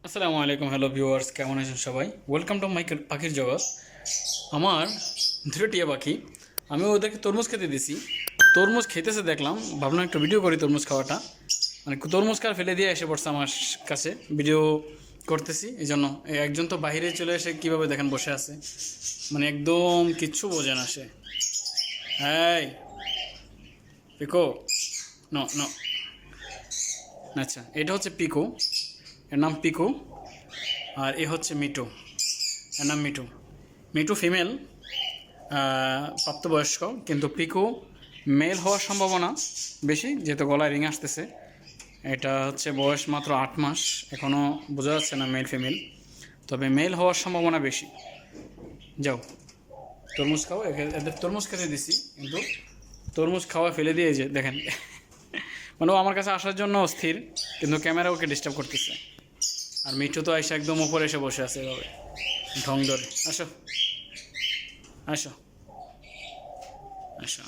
আসসালামু আলাইকুম, hello viewers, কেমন আছেন সবাই? ওয়েলকাম টু মাই পাখির জগৎ। আমার দুটো টিয়া পাখি, আমি ওদেরকে তরমুজ খেতে দিছি। তরমুজ খেতেছে দেখলাম, ভাবলাম একটা ভিডিও করি তরমুজ খাওয়াটা। মানে তরমুজ খাওয়া ফেলে দিয়ে এসে পড়ছে আমার কাছে, ভিডিও করতেছি এই জন্য। একজন তো বাইরে চলে এসে কীভাবে দেখেন বসে আছে, মানে একদম কিচ্ছু বোঝে না সে। হ্যাঁ পিকো, ন ন আচ্ছা, এটা হচ্ছে পিকো, এর নাম পিকো। আর এ হচ্ছে মিটু, এর নাম মিটু। মিটু ফিমেল, প্রাপ্তবয়স্ক, কিন্তু পিকু মেল হওয়ার সম্ভাবনা বেশি, যেহেতু গলায় রিং আসতেছে। এটা হচ্ছে বয়স মাত্র 8 মাস, এখনও বোঝা যাচ্ছে না মেল ফিমেল, তবে মেল হওয়ার সম্ভাবনা বেশি। যাও তরমুজ খাও, এদের তরমুজ খেতে দিছি, কিন্তু তরমুজ খাওয়া ফেলে দিয়ে যে দেখেন মানে ও আমার কাছে আসার জন্য অস্থির, কিন্তু ক্যামেরা ওকে ডিস্টার্ব করতেছে। আর মিঠু তো এসে একদম উপরে এসে বসে আছে এভাবে ঢং ধরে। আসো আসো আসো,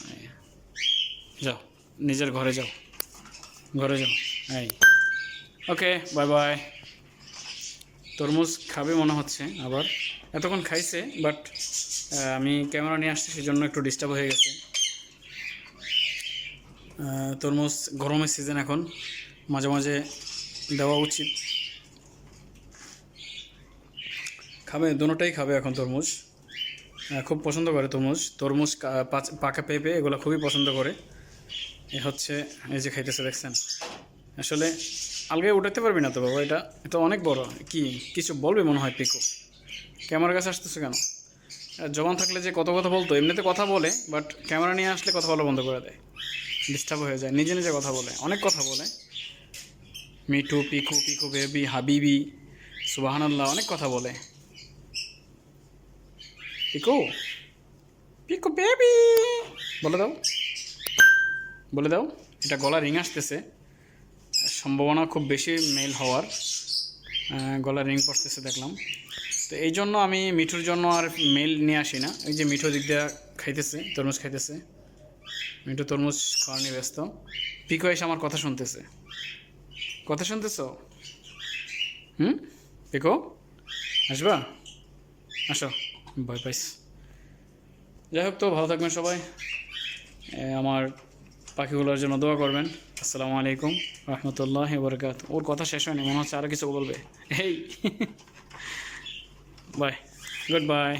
যাও নিজের ঘরে যাও, ঘরে যাও। এই ওকে, বাই বাই। তরমুজ খাবে মনে হচ্ছে আবার, এতক্ষণ খাইছে, বাট আমি ক্যামেরা নিয়ে আসছি, সেই জন্য একটু ডিস্টার্ব হয়ে গেছে। তরমুজ গরমের সিজন, এখন মাঝে মাঝে দেওয়া উচিত। খাবে, দুটোটাই খাবে এখন তরমুজ, খুব পছন্দ করে তরমুজ। তরমুজ পাকা পেঁপে এগুলো খুবই পছন্দ করে। এ হচ্ছে, এই যে খাইতেছে দেখছেন। আসলে আলগায় উঠাতে পারবি না তো বাবা, এটা এটা অনেক বড়। কি কিছু বলবে মনে হয় পিকু? ক্যামেরার কাছে আসতেছে কেন? জবান থাকলে যে কত কথা বলতো, এমনিতে কথা বলে, বাট ক্যামেরা নিয়ে আসলে কথা বলা বন্ধ করে দেয়, ডিস্টার্ব হয়ে যায়, নিজে নিজে কথা বলে, অনেক কথা বলে। মিঠু, পিকু, পিকু বেবি, হাবিবি, সুবহানাল্লাহ, অনেক কথা বলে। পিকু, পিকু বেবি বলে দাও, বলে দাও। এটা গলা রিং আসতেছে, সম্ভাবনা খুব বেশি মেল হওয়ার। গলা রিং পড়তেছে দেখলাম, তো এই জন্য আমি মিঠুর জন্য আর মেল নিয়ে আসি না। এই যে মিঠু দিক দিয়ে খাইতেছে, তরমুজ খাইতেছে। মিঠু তরমুজ খাওয়া নিয়ে ব্যস্ত। পিকো এসে আমার কথা শুনতেছে, কথা শুনতেছ? পিকো আসবা? আসো, ভয় পাইস। যাই হোক, তো ভালো থাকবেন সবাই, আমার পাখিগুলোর জন্য দোয়া করবেন। আসসালামু আলাইকুম রহমতুল্লাহ বরকাত। ওর কথা শেষ হয়নি, মনে হচ্ছে আরও কিছু বলবে। এই বাই, গুড বাই।